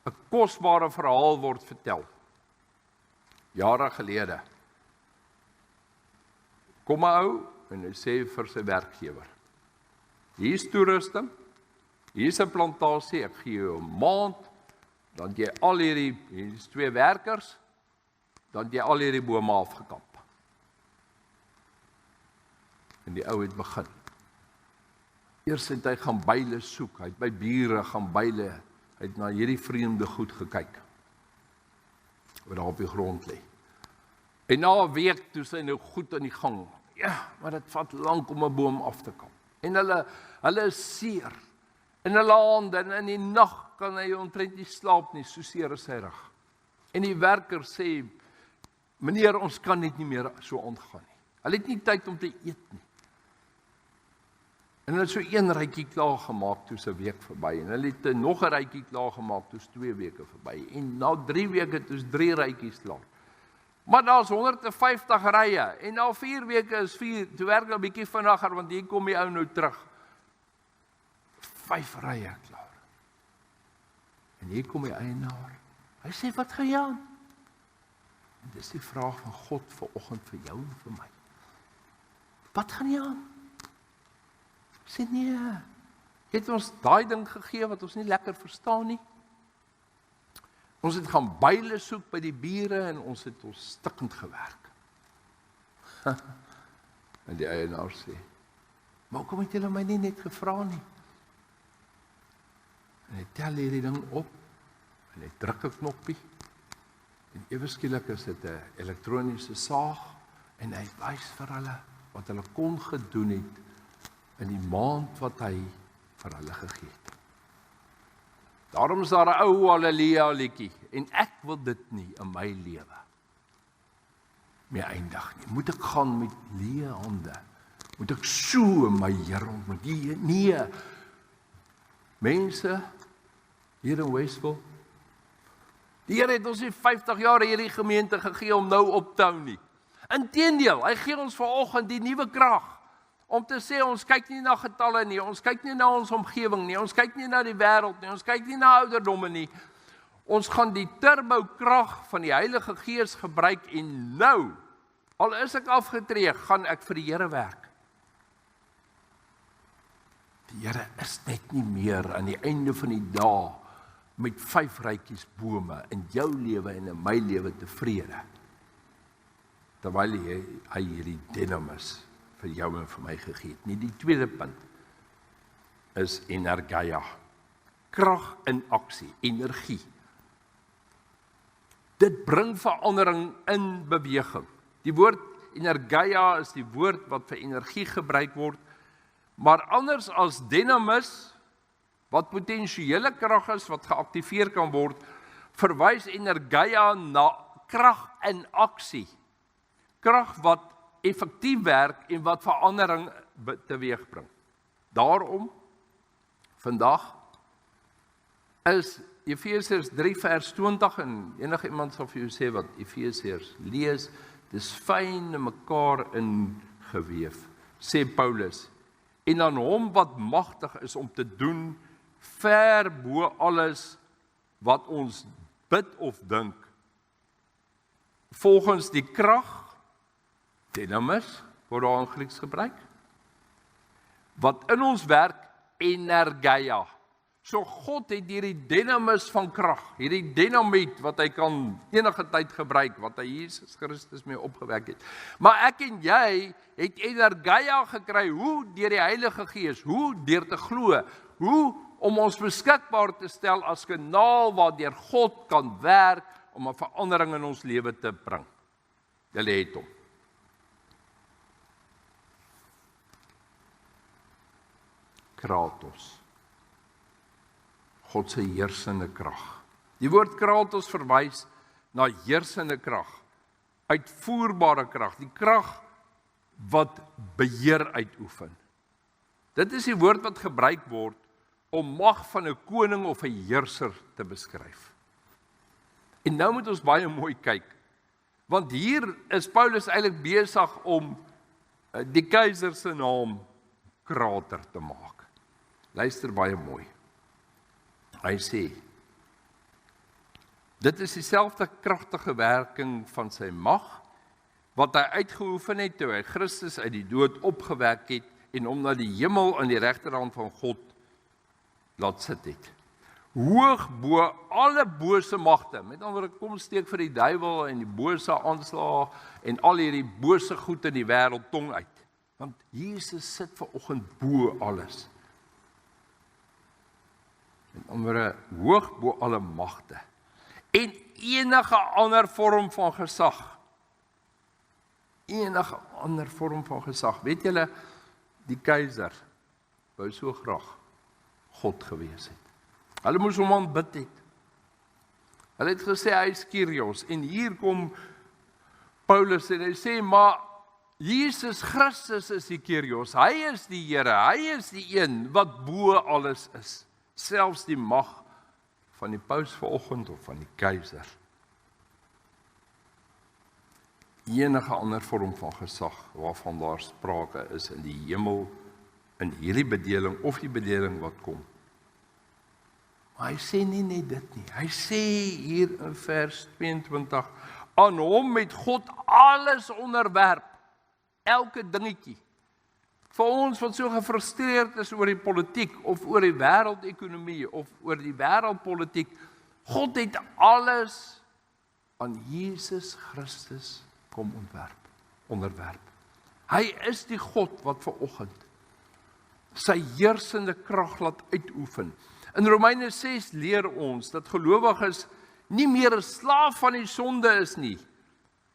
A: 'n Kosbare verhaal word vertel. Jare gelede. Kom 'n ou en hy sê vir sy werkgewer, hier is toerusting, hier is 'n plantasie, ek gee jou 'n maand, dan jy al hierdie is 2 werkers, dan jy al hierdie bome afgekamp. En die ou het begin. Eers het hy gaan byle soek, hy het by bure gaan byle, hy het na hierdie vreemde goed gekyk, wat daar op die grond lê. En na 'n week, toe sy nou goed aan die gang, ja, maar dit vat lank om 'n boom af te kamp. En hulle is seer, in hulle hande, en in die nag kan hy omtrent nie slaap nie, so seer is sy rug. En die werker sê, meneer, ons kan dit nie meer so aangaan nie. Hulle het nie tyd om te eet nie. En hulle het so 1 rytjie klaar gemaak, toe 'n week verby. En hulle het nog 'n rytjie klaar gemaak, toe 2 weke verby. En na 3 weke, toe 3 rytjies klaar. Maar daar's 150 rye. En na 4 weke is 4, toe werk hulle 'n bietjie vinniger, want hier kom die ou nou terug. 5 rye klaar. En hier kom die eienaar. Hy sê, wat gaan jy aan? En dis die vraag van God vanoggend vir jou en vir my. Wat gaan jy aan? Sê nee, jy het ons daai ding gegee wat ons nie lekker verstaan nie. Ons het gaan byle soek by die bure en ons het ons stikkend gewerk. En die eienaar sê, maar hoekom het julle my nie net gevra nie? En hy tel hierdie ding op en hy druk 'n knoppie en ewe skielik is dit 'n elektroniese saag en hy wys vir hulle wat hulle kon gedoen het in die maand wat hy vir hulle gegee het. Daarom is daar 'n ou Halleluja liedjie, en ek wil dit nie in my lewe meer eindig nie. Moet ek gaan met leë hande? Moet ek so my Here ontmoet? Nee. Mense hier in Westville, die Here het ons nie 50 jaar hierdie gemeente gegee om nou op te hou nie. Inteendeel, hy gee ons vanoggend die nuwe krag om te sê, ons kyk nie na getalle nie, ons kyk nie na ons omgewing nie, ons kyk nie na die wêreld nie, ons kyk nie na ouderdomme nie. Ons gaan die turbo krag van die Heilige Gees gebruik en nou, al is ek afgetree, gaan ek vir die Here werk. Die Here is net nie meer aan die einde van die dag met 5 rytjies bome in jou lewe en in my lewe tevrede. Terwyl hy hierdie dynamis vir jou en vir my gegee het. Nie, die tweede punt is energia. Krag in aksie, energie. Dit bring verandering in beweging. Die woord energia is die woord wat vir energie gebruik word, maar anders as dynamis, wat potensiële krag is, wat geaktiveer kan word, verwys energia na krag in aksie. Krag wat effektief werk en wat verandering teweegbring. Daarom, vandag, is Efesiërs 3 vers 20, en enige iemand sal vir jou sê wat Efesiërs lees, dis fyn in mekaar ingeweef, sê Paulus, en aan hom wat magtig is om te doen, ver bo alles wat ons bid of dink, volgens die krag, dynamis, word daar in Grieks gebruik, wat in ons werk, energia. So God het hierdie dynamis van krag, hierdie dynamiet wat hy kan enige tyd gebruik, wat hy Jesus Christus mee opgewek het. Maar ek en jy het energia gekry, hoe? Deur die Heilige Gees, hoe? Deur te glo, hoe? Om ons beskikbaar te stel as kanaal waardeur God kan werk om 'n verandering in ons lewe te bring. Julle het hom. Kratos. God se heersende krag. Die woord kratos verwys na heersende krag, uitvoerbare krag, die krag wat beheer uitoefen. Dit is die woord wat gebruik word om mag van 'n koning of 'n heerser te beskryf. En nou moet ons baie mooi kyk, want hier is Paulus eintlik besig om die keiser se naam krater te maak. Luister baie mooi. Hy sê, dit is dieselfde kragtige werking van sy mag, wat hy uitgeoefen het toe hy Christus uit die dood opgewek het, en om na die hemel aan die regterhand van God laat sit het. Hoog bo alle bose magte. Met ander woorde, kom steek vir die duiwel en die bose aanslag en al hierdie bose goed in die wêreld tong uit. Want Jesus sit vanoggend bo alles. Met ander woorde, hoog bo alle magte. En enige ander vorm van gesag. Enige ander vorm van gesag. Weet julle, die keiser wou so graag God gewees het. Hulle moes hom aanbid het. Hulle het gesê hy is Kyrios. En hier kom Paulus en hy sê, maar Jesus Christus is die Kyrios. Hy is die Here. Hy is die een wat bo alles is. Selfs die mag van die paus vanoggend of van die keiser. Enige ander vorm van gesag waarvan daar sprake is in die hemel, in hierdie bedeling of die bedeling wat kom. Maar hy sê nie net dit nie. Hy sê hier in vers 22, aan hom het God alles onderwerp, elke dingetjie. Vir ons wat so gefrustreerd is oor die politiek, of oor die wêreldekonomie, of oor die wêreldpolitiek, God het alles aan Jesus Christus kom onderwerp. Hy is die God wat vanoggend sy heersende krag laat uitoefen. In Romeine 6 leer ons dat gelowiges nie meer 'n slaaf van die sonde is nie,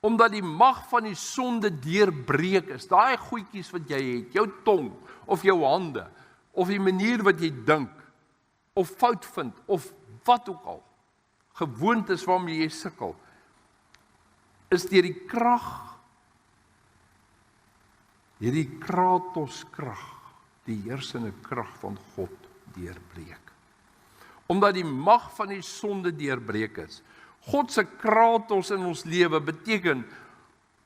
A: omdat die mag van die sonde deurbreek is. Daai goedjies wat jy het, jou tong, of jou hande, of die manier wat jy dink, of fout vind, of wat ook al, gewoontes waarmee jy sukkel, is deur die krag, hierdie kratos krag, die heersende krag van God deurbreek. Omdat die mag van die sonde deurbreek is. God se kratos in ons lewe beteken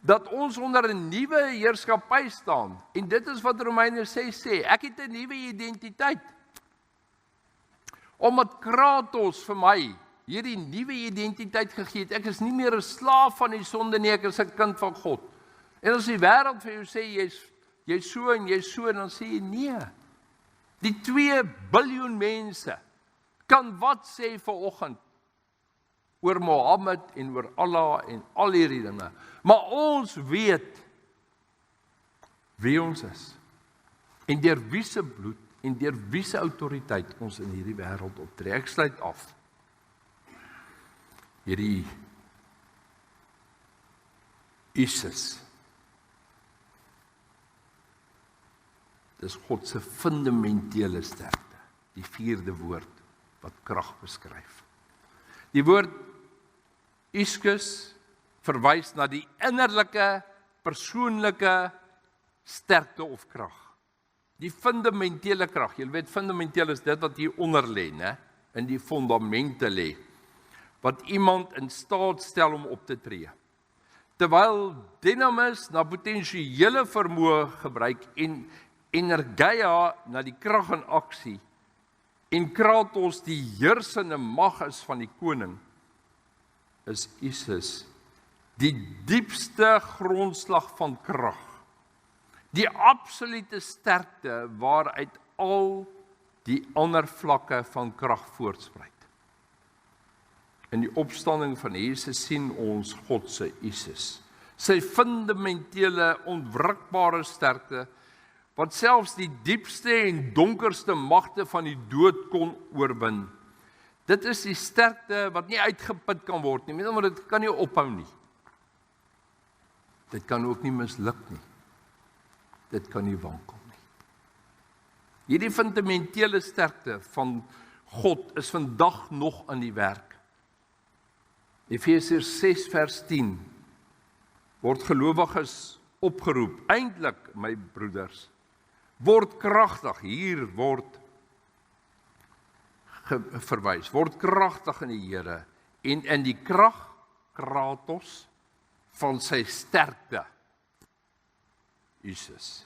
A: dat ons onder 'n nuwe heerskappy staan. En dit is wat Romeine 6 sê. Ek het 'n nuwe identiteit. Omdat kratos vir my hierdie nuwe identiteit gegee het. Ek is nie meer 'n slaaf van die sonde nie, ek is 'n kind van God. En as die wêreld vir jou sê jy's so en jy's so, dan sê jy nee. Die 2 biljoen mense kan wat sê vanoggend oor Mohammed en oor Allah en al hierdie dinge. Maar ons weet wie ons is. En deur wie se bloed en deur wie se autoriteit ons in hierdie wêreld optree. Ek sluit af. Hierdie Jesus. Dis God se fundamentele sterkte. Die 4de woord wat krag beskryf. Die woord iskes verwys na die innerlike, persoonlike sterkte of krag. Die fundamentele krag. Jy weet, fundamenteel is dit wat hier onder lê, né? In die fondamente lê. Wat iemand in staat stel om op te tree. Terwyl dynamis na potensiële vermoë gebruik en energia na die krag in aksie en kratos die heersende mag is van die koning, is Jesus die diepste grondslag van krag. Die absolute sterkte waaruit al die ander vlakke van krag voortspruit. In die opstanding van Jesus sien ons God se Jesus. Sy fundamentele, onwrikbare sterkte, wat selfs die diepste en donkerste magte van die dood kon oorwin. Dit is die sterkte wat nie uitgeput kan word nie, maar dit kan nie ophou nie. Dit kan ook nie misluk nie. Dit kan nie wankel nie. Hierdie fundamentele sterkte van God is vandag nog aan die werk. Efesiërs 6 vers 10 word gelowiges opgeroep, eintlik my broeders, word kragtig, hier word verwys, word kragtig in die Here en in die krag, kratos, van sy sterkte, Jesus.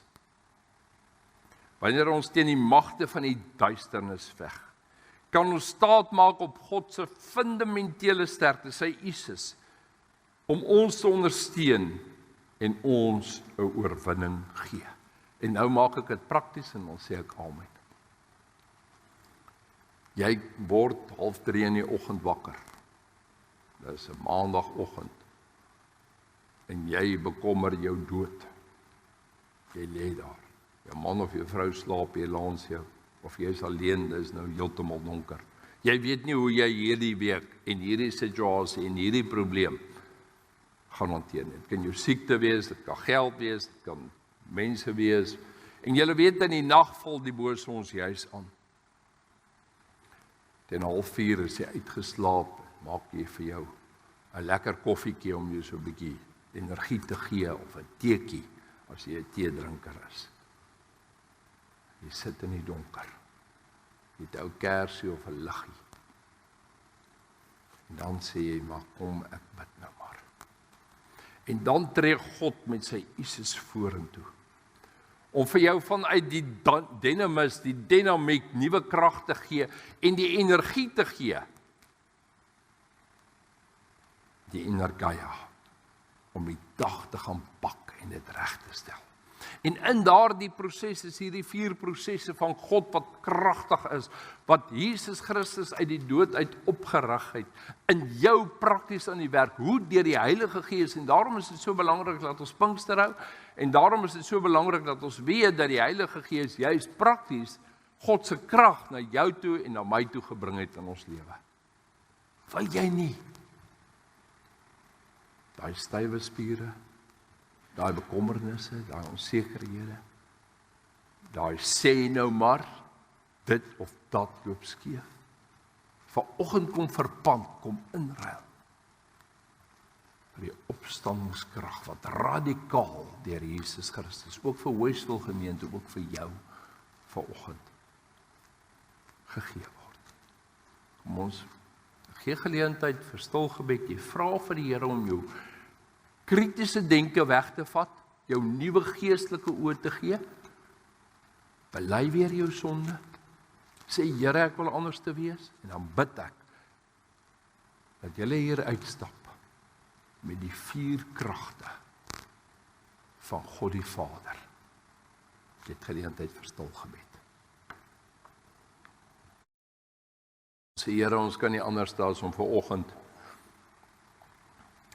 A: Wanneer ons teen die magte van die duisternis veg, kan ons staat maak op God se fundamentele sterkte, sy Jesus, om ons te ondersteun en ons 'n oorwinning gee. En nou maak ek dit prakties en dan sê ek amen. Jy word 2:30 in die oggend wakker. Dit is 'n maandagoggend. En jy bekommer jou dood. Jy lê daar. Jou man of jou vrou slaap hier langs jou. Of jy is alleen, dit is nou heeltemal donker. Jy weet nie hoe jy hierdie week en hierdie situasie en hierdie probleem gaan hanteer nie. Dit kan jou siekte wees, dit kan geld wees, dit kan mense wees. En jy weet in die nag val die bose ons huis aan. Ten 3:30 is jy uitgeslaap, maak jy vir jou 'n lekker koffiekie om jou so 'n bietjie energie te gee of 'n teetjie as jy 'n teedrinker is. Jy sit in die donker. Jy het 'n ou kersie of 'n liggie. En dan sê jy, maar kom ek bid nou maar. En dan tree God met sy Isus vorentoe. Om vir jou vanuit die dynamis, die dinamiek, nuwe krag te gee en die energie te gee. Die energia om die dag te gaan pak en dit reg te stel. En in daardie proses is hierdie 4 prosesse van God wat kragtig is, wat Jesus Christus uit die dood uit opgerig het, in jou prakties aan die werk, hoe deur die Heilige Gees, en daarom is dit so belangrik dat ons Pinkster hou, en daarom is dit so belangrik dat ons weet dat die Heilige Gees juist prakties God se krag na jou toe en na my toe gebring het in ons lewe. Wil jy nie daai stywe spiere, daai bekommernisse, daai onsekerhede, daai sê nou maar, dit of dat loop skeef. Vanoggend kom verpand, kom inruil. Vir die opstandingskrag wat radikaal deur Jesus Christus, ook vir Westville gemeente, ook vir jou vanoggend gegee word. Kom ons gee geleentheid vir stil gebed, jy vra vir die Here om jou kritiese denke weg te vat, jou nuwe geestelike oë te gee, bely weer jou sonde, sê Here ek wil anders te wees, en dan bid ek, dat jy hier uitstap, met die 4 kragte, van God die Vader. Jy het geleentheid vir stil gebed. Sê Here, ons kan nie anders as om vanoggend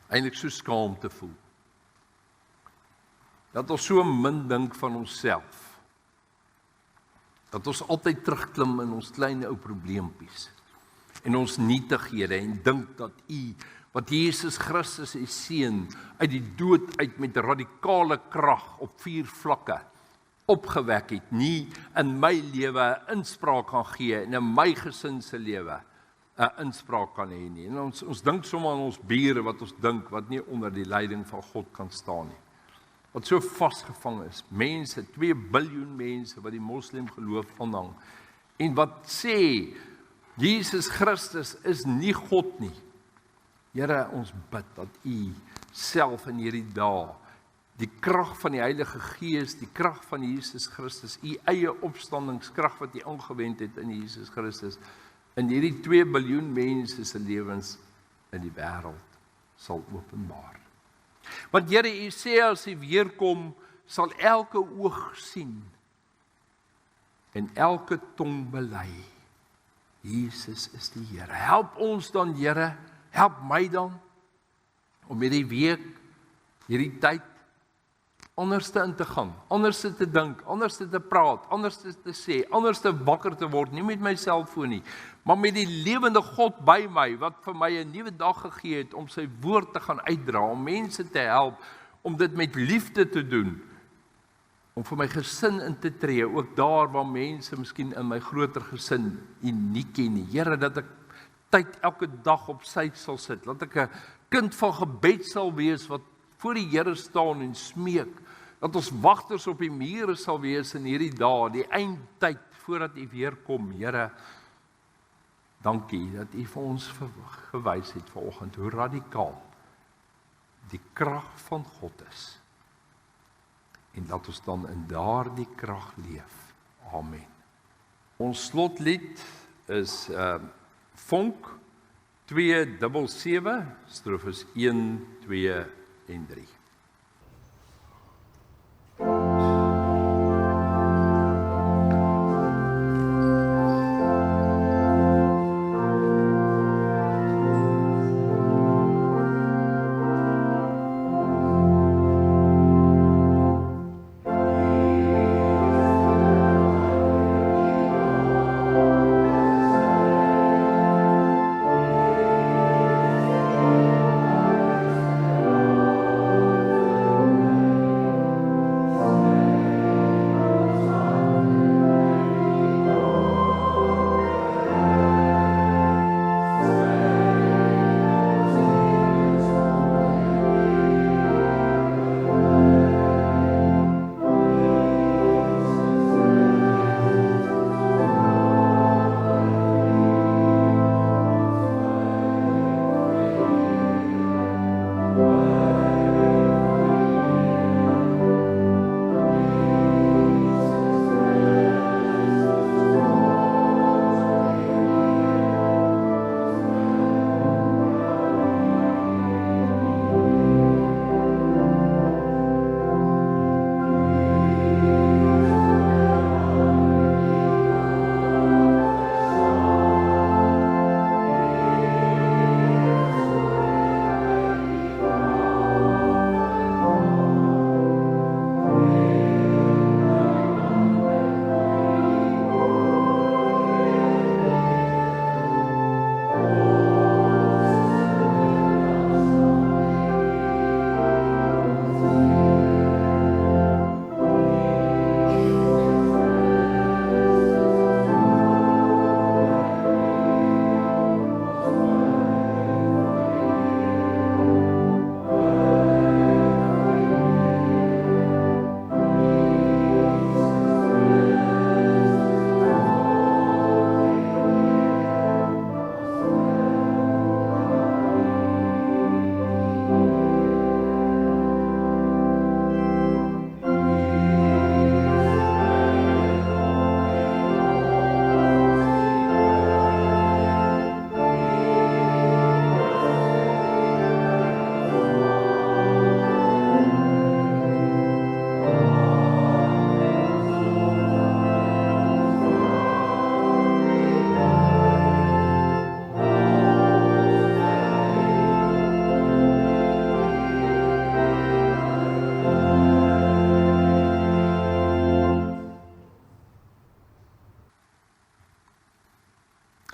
A: eintlik so skaam te voel. Dat ons so min dink van onsself. Dat ons altyd terugklim in ons klein ou probleempies. En ons nietighede en dink dat wat Jesus Christus die Seun uit die dood uit met radikale krag op 4 vlakke opgewek het, nie in my lewe 'n inspraak kan gee en in my gesin se lewe 'n inspraak kan hê nie. En ons dink sommer aan ons bure wat ons dink wat nie onder die leiding van God kan staan nie. Wat so vasgevang is, mense, 2 biljoen mense wat die moslim geloof aanhang en wat sê Jesus Christus is nie God nie. Here, ons bid dat U self in hierdie dae die krag van die Heilige Gees, die krag van Jesus Christus, U eie opstandingskrag wat U aangewend het in Jesus Christus, in hierdie 2 biljoen mense se lewens in die wêreld sal openbaar. Want Here, U sê as U weer kom, sal elke oog sien en elke tong bely. Jesus is die Here. Help ons dan, Here, help my dan om hierdie week, hierdie tyd anders in te gaan, anders te dink, anders te praat, anders te sê, anders te wakker te word, nie met my selfoon nie, maar met die lewende God by my, wat vir my 'n nuwe dag gegee het, om sy woord te gaan uitdra, om mense te help, om dit met liefde te doen, om vir my gesin in te tree, ook daar waar mense miskien in my groter gesin nie ken nie. Here, dat ek tyd elke dag op sy sal sit, dat ek 'n kind van gebed sal wees, wat voor die Here staan en smeek, dat ons wagters op die mure sal wees in hierdie dae, die eindtyd, voordat U weer kom. Here, dankie dat U vir ons gewys het vanoggend, hoe radikaal die krag van God is, en dat ons dan in daardie krag leef. Amen. Ons slotlied is Vonk 277, strofes 1, 2 en 3.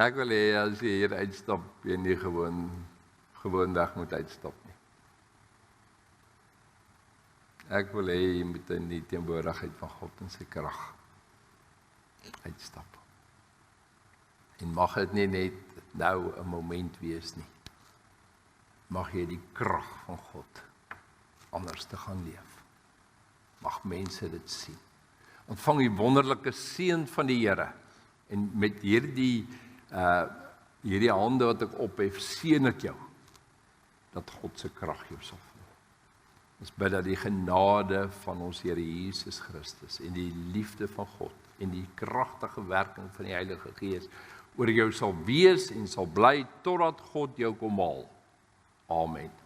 A: Ek wil hê as jy hier uitstap, jy nie gewoonweg moet uitstap nie. Ek wil hê jy moet in die teenwoordigheid van God en sy krag uitstap. En mag dit nie net nou 'n moment wees nie. Mag jy die krag van God anders te gaan leef. Mag mense dit sien. Ontvang die wonderlike seën van die Here. En met hierdie hande wat ek ophef, seën ek jou dat God se krag jou sal vul. Ons bid dat die genade van ons Here Jesus Christus en die liefde van God en die kragtige werking van die Heilige Gees oor jou sal wees en sal bly totdat God jou kom haal. Amen.